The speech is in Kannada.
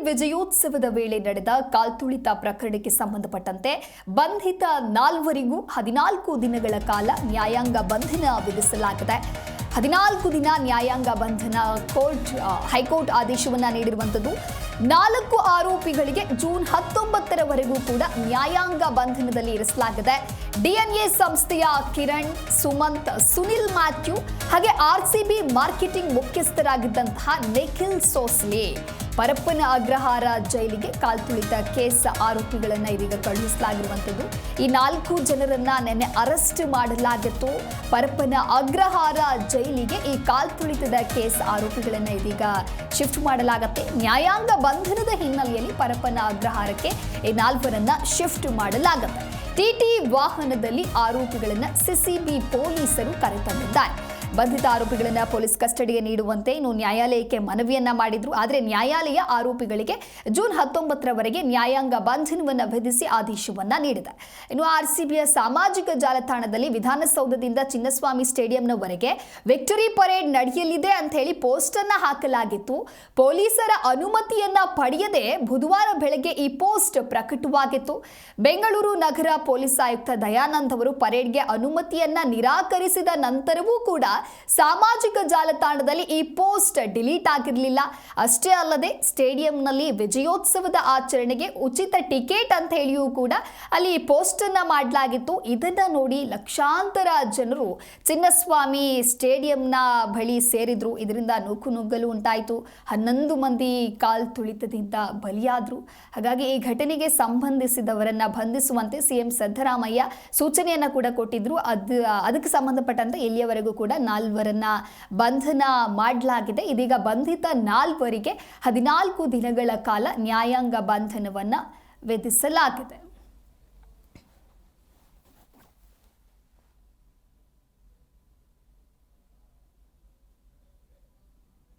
ವಿಜಯೋತ್ಸವದ ವೇಳೆ ನಡೆದ ಕಾಲ್ತುಳಿತ ಪ್ರಕರಣಕ್ಕೆ ಸಂಬಂಧಪಟ್ಟಂತೆ ಬಂಧಿತ 4ವರಿಗೂ 14 ದಿನಗಳ ಕಾಲ ನ್ಯಾಯಾಂಗ ಬಂಧನ ವಿಧಿಸಲಾಗಿದೆ. 14 ದಿನ ನ್ಯಾಯಾಂಗ ಬಂಧನ ಹೈಕೋರ್ಟ್ ಆದೇಶವನ್ನ ನೀಡಿರುವಂತದ್ದು. 4 ಆರೋಪಿಗಳಿಗೆ ಜೂನ್ 19ರವರೆಗೂ ಕೂಡ ನ್ಯಾಯಾಂಗ ಬಂಧನದಲ್ಲಿ ಇರಿಸಲಾಗಿದೆ. ಡಿಎನ್ಎ ಸಂಸ್ಥೆಯ ಕಿರಣ್, ಸುಮಂತ್, ಸುನಿಲ್ ಮ್ಯಾಥ್ಯೂ ಹಾಗೆ ಆರ್ಸಿಬಿ ಮಾರ್ಕೆಟಿಂಗ್ ಮುಖ್ಯಸ್ಥರಾಗಿದ್ದಂತಹ ನಿಖಿಲ್ ಸೋಸ್ಲೆ ಪರಪ್ಪನ ಅಗ್ರಹಾರ ಜೈಲಿಗೆ ಕಾಲ್ತುಳಿತ ಕೇಸ್ ಆರೋಪಿಗಳನ್ನ ಇದೀಗ ಕಳುಹಿಸಲಾಗಿರುವಂಥದ್ದು. ಈ 4 ಜನರನ್ನ ನಿನ್ನೆ ಅರೆಸ್ಟ್ ಮಾಡಲಾಗಿತ್ತು. ಪರಪ್ಪನ ಅಗ್ರಹಾರ ಜೈಲಿಗೆ ಈ ಕಾಲ್ತುಳಿತದ ಕೇಸ್ ಆರೋಪಿಗಳನ್ನ ಇದೀಗ ಶಿಫ್ಟ್ ಮಾಡಲಾಗುತ್ತೆ. ನ್ಯಾಯಾಂಗ ಬಂಧನದ ಹಿನ್ನೆಲೆಯಲ್ಲಿ ಪರಪ್ಪನ ಅಗ್ರಹಾರಕ್ಕೆ ಈ 4ರನ್ನ ಶಿಫ್ಟ್ ಮಾಡಲಾಗುತ್ತೆ. ಟಿಟಿ ವಾಹನದಲ್ಲಿ ಆರೋಪಿಗಳನ್ನ ಸಿಸಿಬಿ ಪೊಲೀಸರು ಕರೆತಂದಿದ್ದಾರೆ. ಬಂಧಿತ ಆರೋಪಿಗಳನ್ನ ಪೊಲೀಸ್ ಕಸ್ಟಡಿಗೆ ನೀಡುವಂತೆ ಇನ್ನು ನ್ಯಾಯಾಲಯಕ್ಕೆ ಮನವಿಯನ್ನ ಮಾಡಿದ್ರು. ಆದರೆ ನ್ಯಾಯಾಲಯ ಆರೋಪಿಗಳಿಗೆ ಜೂನ್ 19ರವರೆಗೆ ನ್ಯಾಯಾಂಗ ಬಂಧನವನ್ನ ವಿಧಿಸಿ ಆದೇಶವನ್ನ ನೀಡಿದೆ. ಇನ್ನು ಆರ್ಸಿಬಿಯ ಸಾಮಾಜಿಕ ಜಾಲತಾಣದಲ್ಲಿ ವಿಧಾನಸೌಧದಿಂದ ಚಿನ್ನಸ್ವಾಮಿ ಸ್ಟೇಡಿಯಂನವರೆಗೆ ವಿಕ್ಟರಿ ಪರೇಡ್ ನಡೆಯಲಿದೆ ಅಂತ ಹೇಳಿ ಪೋಸ್ಟ್ ಅನ್ನ ಹಾಕಲಾಗಿತ್ತು. ಪೊಲೀಸರ ಅನುಮತಿಯನ್ನ ಪಡೆಯದೆ ಬುಧವಾರ ಬೆಳಗ್ಗೆ ಈ ಪೋಸ್ಟ್ ಪ್ರಕಟವಾಗಿತ್ತು. ಬೆಂಗಳೂರು ನಗರ ಪೊಲೀಸ್ ಆಯುಕ್ತ ದಯಾನಂದ್ ಅವರು ಪರೇಡ್ಗೆ ಅನುಮತಿಯನ್ನ ನಿರಾಕರಿಸಿದ ನಂತರವೂ ಕೂಡ ಸಾಮಾಜಿಕ ಜಾಲತಾಣದಲ್ಲಿ ಈ ಪೋಸ್ಟ್ ಡಿಲೀಟ್ ಆಗಿರಲಿಲ್ಲ. ಅಷ್ಟೇ ಅಲ್ಲದೆ ಸ್ಟೇಡಿಯಂನಲ್ಲಿ ವಿಜಯೋತ್ಸವದ ಆಚರಣೆಗೆ ಉಚಿತ ಟಿಕೆಟ್ ಅಂತ ಹೇಳಿಯೂ ಕೂಡ ಅಲ್ಲಿ ಪೋಸ್ಟ್ ಅನ್ನ ಮಾಡಲಾಗಿತ್ತು. ಇದನ್ನ ನೋಡಿ ಲಕ್ಷಾಂತರ ಜನರು ಚಿನ್ನಸ್ವಾಮಿ ಸ್ಟೇಡಿಯಂನ ಬಳಿ ಸೇರಿದ್ರು. ಇದರಿಂದ ನೂಕುನುಗ್ಗಲು ಉಂಟಾಯಿತು. 11 ಮಂದಿ ಕಾಲ್ತುಳಿತದಿಂದ ಬಲಿಯಾದ್ರು. ಹಾಗಾಗಿ ಈ ಘಟನೆಗೆ ಸಂಬಂಧಿಸಿದವರನ್ನ ಬಂಧಿಸುವಂತೆ ಸಿಎಂ ಸಿದ್ದರಾಮಯ್ಯ ಸೂಚನೆಯನ್ನ ಕೂಡ ಕೊಟ್ಟಿದ್ರು. ಅದಕ್ಕೆ ಸಂಬಂಧಪಟ್ಟಂತೆ ಇಲ್ಲಿಯವರೆಗೂ ಕೂಡ 4ರನ್ನ ಬಂಧನ ಮಾಡಲಾಗಿದೆ. ಇದೀಗ ಬಂಧಿತ 4ವರಿಗೆ 14 ದಿನಗಳ ಕಾಲ ನ್ಯಾಯಾಂಗ ಬಂಧನವನ್ನ ವಿಧಿಸಲಾಗಿದೆ.